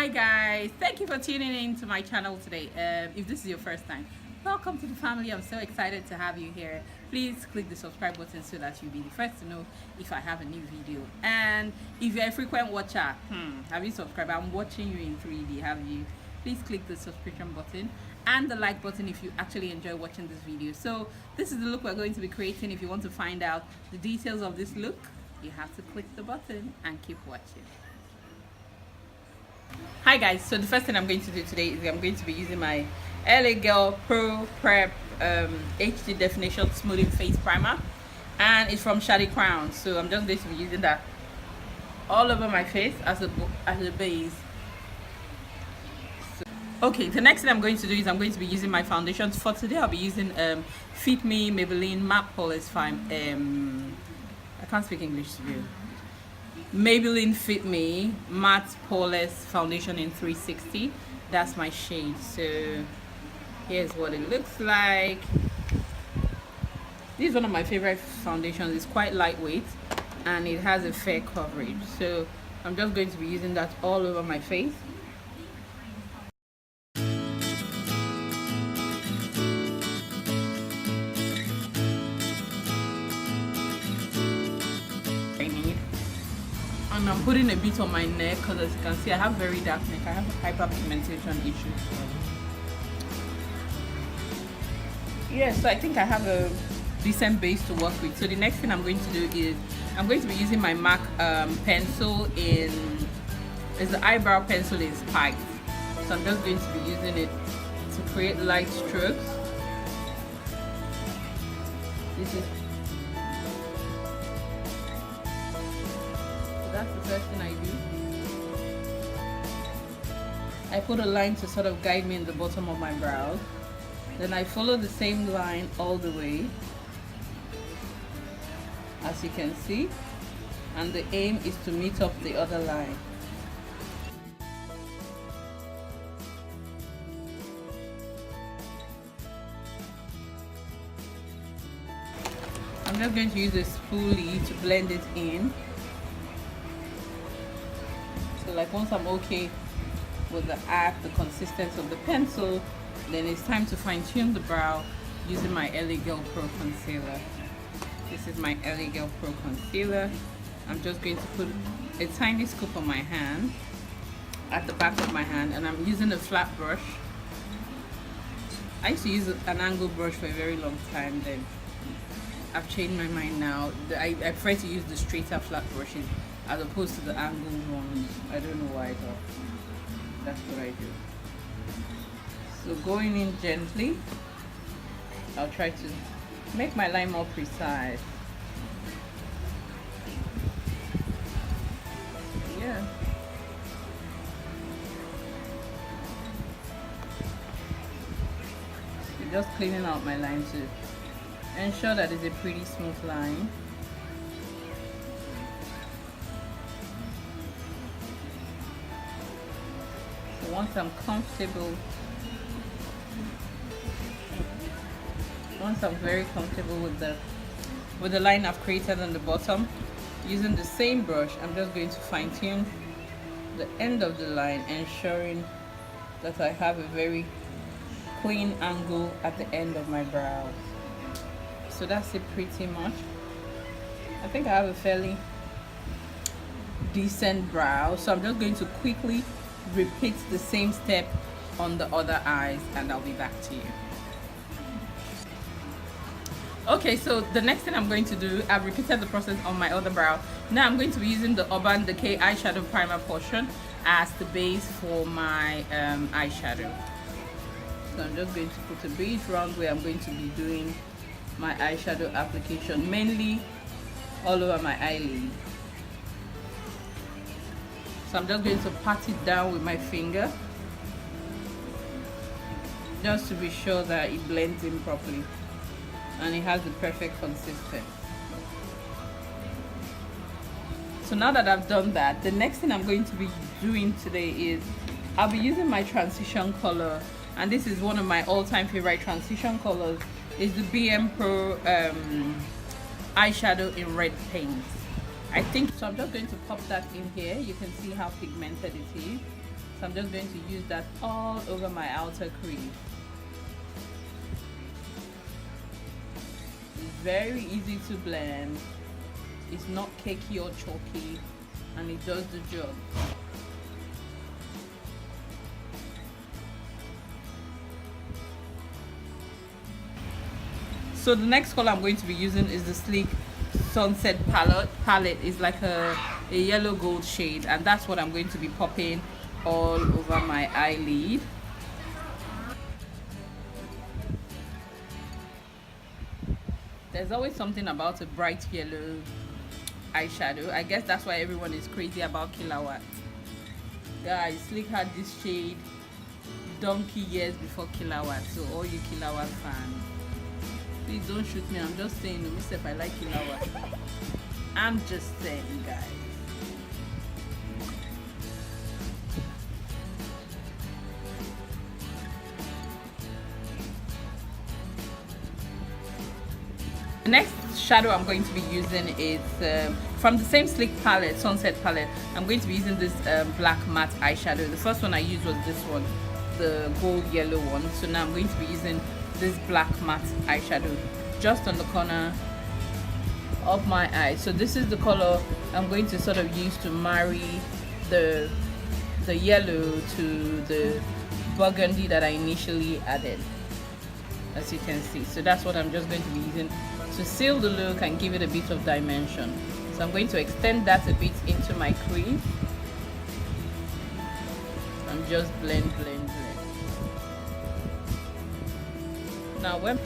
Hi guys, thank you for tuning in to my channel today. If this is your first time, welcome to the family. I'm so excited to have you here. Please click the subscribe button so that you'll be the first to know if I have a new video. And if you're a frequent watcher, have you subscribed? I'm watching you in 3D, have you? Please click the subscription button and the like button if you actually enjoy watching this video. So this is the look we're going to be creating. If you want to find out the details of this look, you have to click the button and keep watching. Hi guys, so the first thing I'm going to do today is I'm going to be using my LA Girl Pro Prep HD Definition Smoothing Face Primer, and it's from Shady Crown. So I'm just going to be using that all over my face as a base. Okay, the next thing I'm going to do is I'm going to be using my foundations. For today I'll be using Fit Me Maybelline Matte Polish Fine. I can't speak English to you. Maybelline Fit Me Matte Polish Foundation in 360. That's my shade. So here's what it looks like. This is one of my favorite foundations. It's quite lightweight and it has a fair coverage. So I'm just going to be using that all over my face. And I'm putting a bit on my neck because, as you can see, I have very dark neck. I have hyperpigmentation issues. Yes, so I think I have a decent base to work with. So the next thing I'm going to do is I'm going to be using my MAC pencil it's the eyebrow pencil in Spiked. So I'm just going to be using it to create light strokes. That's the first thing I do. I put a line to sort of guide me in the bottom of my brows. Then I follow the same line all the way, as you can see. And the aim is to meet up the other line. I'm just going to use a spoolie to blend it in. Like once I'm okay with the art, the consistency of the pencil, then it's time to fine-tune the brow using my LA Girl Pro Concealer. This is my LA Girl Pro Concealer. I'm just going to put a tiny scoop on my hand, at the back of my hand, and I'm using a flat brush. I used to use an angle brush for a very long time, then I've changed my mind now. I prefer to use the straighter flat brushes as opposed to the angled ones. I don't know why, but that's what I do. So going in gently, I'll try to make my line more precise. Yeah. So just cleaning out my line to ensure that it's a pretty smooth line. Once I'm very comfortable with the line I've created on the bottom, using the same brush, I'm just going to fine-tune the end of the line, ensuring that I have a very clean angle at the end of my brows. So that's it pretty much. I think I have a fairly decent brow, so I'm just going to quickly repeat the same step on the other eyes and I'll be back to you. Okay, so the next thing I'm going to do, I've repeated the process on my other brow. Now I'm going to be using the Urban Decay eyeshadow primer portion as the base for my eyeshadow. So I'm just going to put a bit round where I'm going to be doing my eyeshadow application, mainly all over my eyelid. So I'm just going to pat it down with my finger just to be sure that it blends in properly and it has the perfect consistency. So now that I've done that, the next thing I'm going to be doing today is I'll be using my transition color, and this is one of my all-time favorite transition colors. It's the BM Pro eyeshadow in red paint. I think so. I'm just going to pop that in here. You can see how pigmented it is. So I'm just going to use that all over my outer crease. It's very easy to blend. It's not cakey or chalky, and it does the job. So the next color I'm going to be using is the Sleek Sunset palette. Is like a yellow gold shade, and that's what I'm going to be popping all over my eyelid. There's always something about a bright yellow eyeshadow. I guess that's why everyone is crazy about Killawatt. Guys, Sleek had this shade donkey years before Killawatt, so all you Killawatt fans, please don't shoot me. I'm just saying, myself, I like Killawatt. I'm just saying, guys. The next shadow I'm going to be using is from the same Sleek palette, Sunset palette. I'm going to be using this black matte eyeshadow. The first one I used was this one, the gold yellow one. So now I'm going to be using this black matte eyeshadow just on the corner of my eye. So this is the color I'm going to sort of use to marry the yellow to the burgundy that I initially added, as you can see. So that's what I'm just going to be using to seal the look and give it a bit of dimension. So I'm going to extend that a bit into my crease and just blend. Now when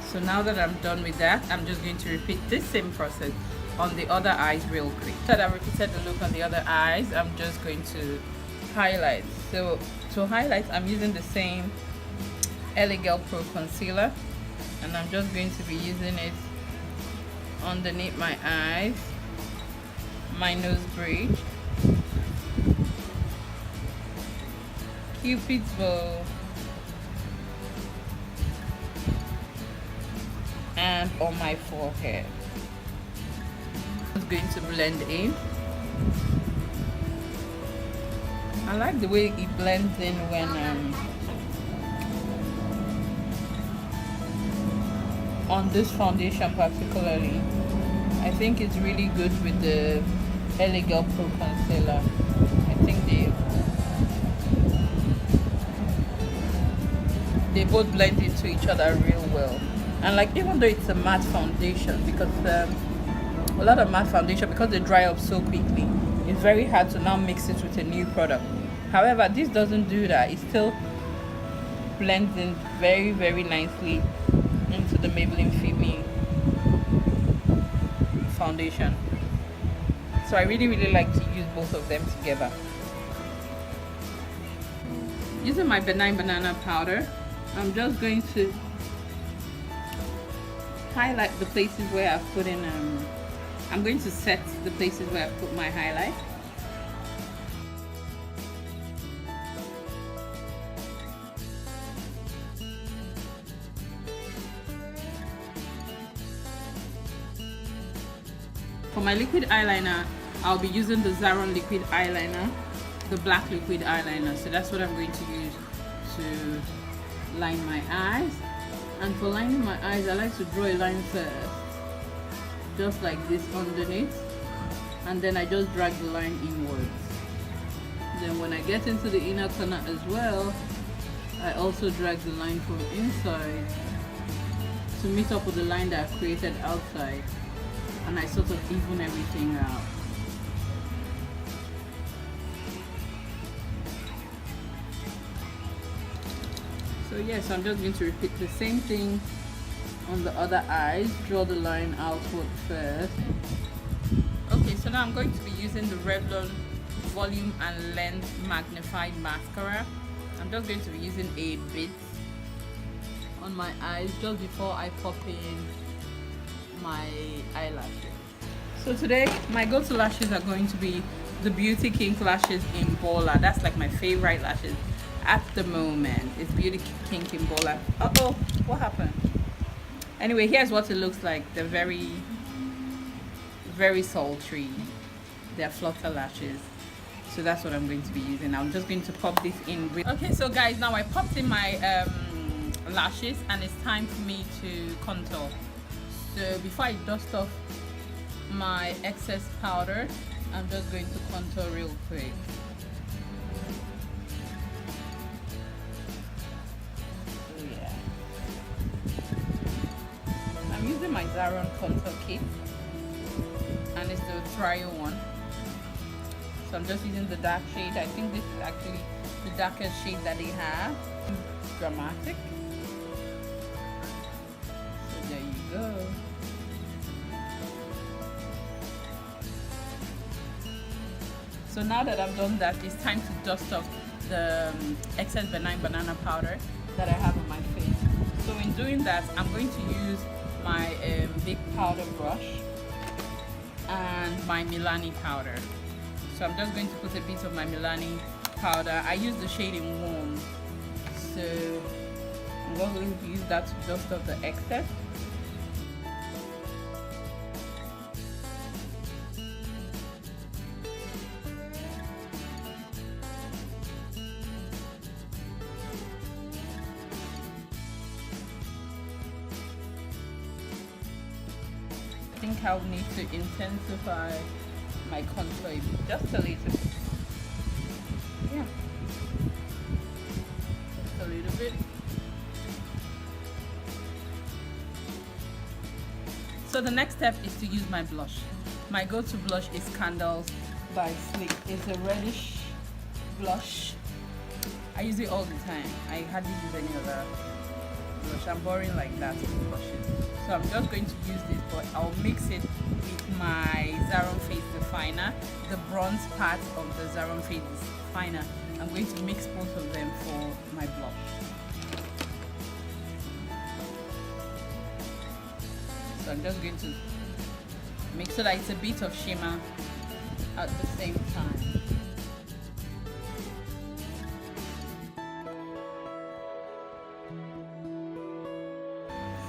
so now that I'm done with that, I'm just going to repeat this same process on the other eyes real quick. So that I've repeated the look on the other eyes, I'm just going to highlight. So to highlight, I'm using the same LA Girl Pro concealer, and I'm just going to be using it underneath my eyes, my nose bridge, Cupid's bow, and on my forehead. It's going to blend in. I like the way it blends in when on this foundation particularly. I think it's really good with the LA Girl Pro concealer. I think they both blend into each other real well. And like, even though it's a matte foundation, because a lot of matte foundation, because they dry up so quickly, it's very hard to now mix it with a new product. However, this doesn't do that. It still blends in very, very nicely into the Maybelline Fit Me foundation. So I really like to use both of them together. Using my Benign Banana powder, I'm just going to highlight the places where I've put in I'm going to set the places where I've put my highlight. For my liquid eyeliner, I'll be using the Zaron liquid eyeliner, the black liquid eyeliner. So that's what I'm going to use to line my eyes. And for lining my eyes, I like to draw a line first, just like this underneath, and then I just drag the line inwards. Then when I get into the inner corner as well, I also drag the line from inside to meet up with the line that I've created outside, and I sort of even everything out. So yes, I'm just going to repeat the same thing on the other eyes. Draw the line outward first. Okay, so now I'm going to be using the Revlon Volume and Length Magnified Mascara. I'm just going to be using a bit on my eyes just before I pop in my eyelashes. So today my go-to lashes are going to be the Beauty King lashes in Baller. That's like my favorite lashes at the moment. It's Beauty King in Baller. Uh-oh, what happened? Anyway, here's what it looks like. They're very, very sultry. They're flutter lashes. So that's what I'm going to be using. I'm just going to pop this in with. Okay, so guys, now I popped in my lashes, and it's time for me to contour. So before I dust off my excess powder, I'm just going to contour real quick. So yeah, I'm using my Zaron contour kit, and it's the trial one. So I'm just using the dark shade. I think this is actually the darkest shade that they have. Dramatic. So there you go. So now that I've done that, it's time to dust off the excess benign banana powder that I have on my face. So in doing that, I'm going to use my big powder brush and my Melani powder. So I'm just going to put a bit of my Melani powder. I use the shade in Warm. So I'm going to use that to dust off the excess. I think I'll need to intensify my contour just a little bit. Yeah, just a little bit. So the next step is to use my blush. My go-to blush is Candles by Sleek. It's a reddish blush. I use it all the time. I hardly use any other blush. I'm boring like that with blushes. So I'm just going to use this, but I'll mix it with my Zaron Face Definer, the bronze part of the Zaron Face Definer. I'm going to mix both of them for my blush. So I'm just going to mix so that it's a bit of shimmer at the same time.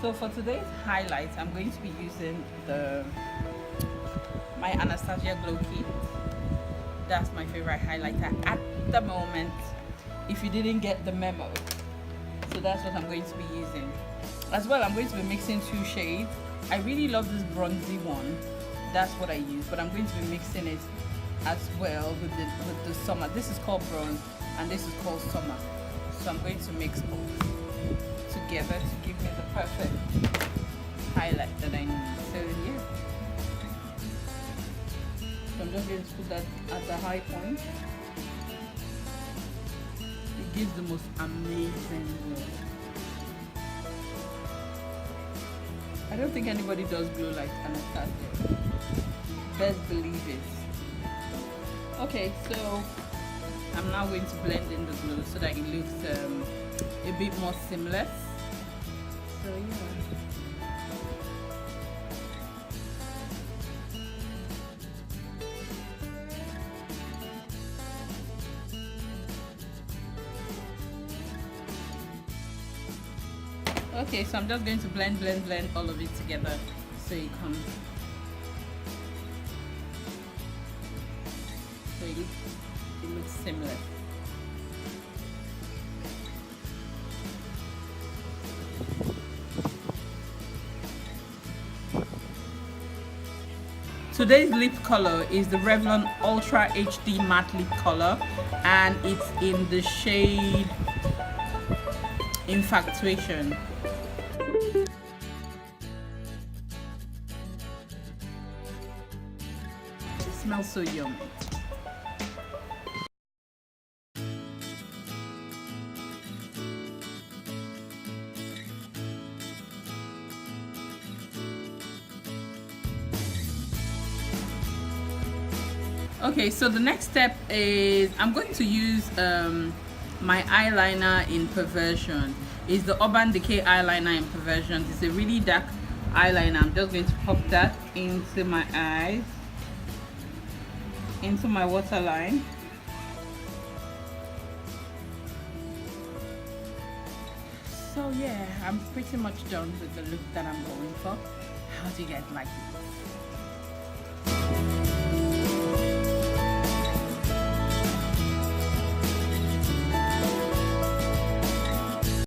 So for today's highlights, I'm going to be using my Anastasia Glow Kit. That's my favorite highlighter at the moment, if you didn't get the memo. So that's what I'm going to be using. As well, I'm going to be mixing two shades. I really love this bronzy one. That's what I use, but I'm going to be mixing it as well with the Summer. This is called Bronze and this is called Summer. So I'm going to mix both together to give me the perfect highlight that I need. So yeah, so I'm just going to put that at the high point. It gives the most amazing glow. I don't think anybody does glow like Anastasia. Best believe it. Okay, so I'm now going to blend in the glow so that it looks a bit more seamless. So yeah. Okay, so I'm just going to blend all of it together so it comes. So it looks seamless. Today's lip color is the Revlon Ultra HD Matte Lipcolor, and it's in the shade Infatuation. It smells so yummy. Okay, so the next step is I'm going to use my eyeliner in Perversion. It's the Urban Decay eyeliner in Perversion. It's a really dark eyeliner. I'm just going to pop that into my eyes, into my waterline. So yeah, I'm pretty much done with the look that I'm going for. How do you guys like it?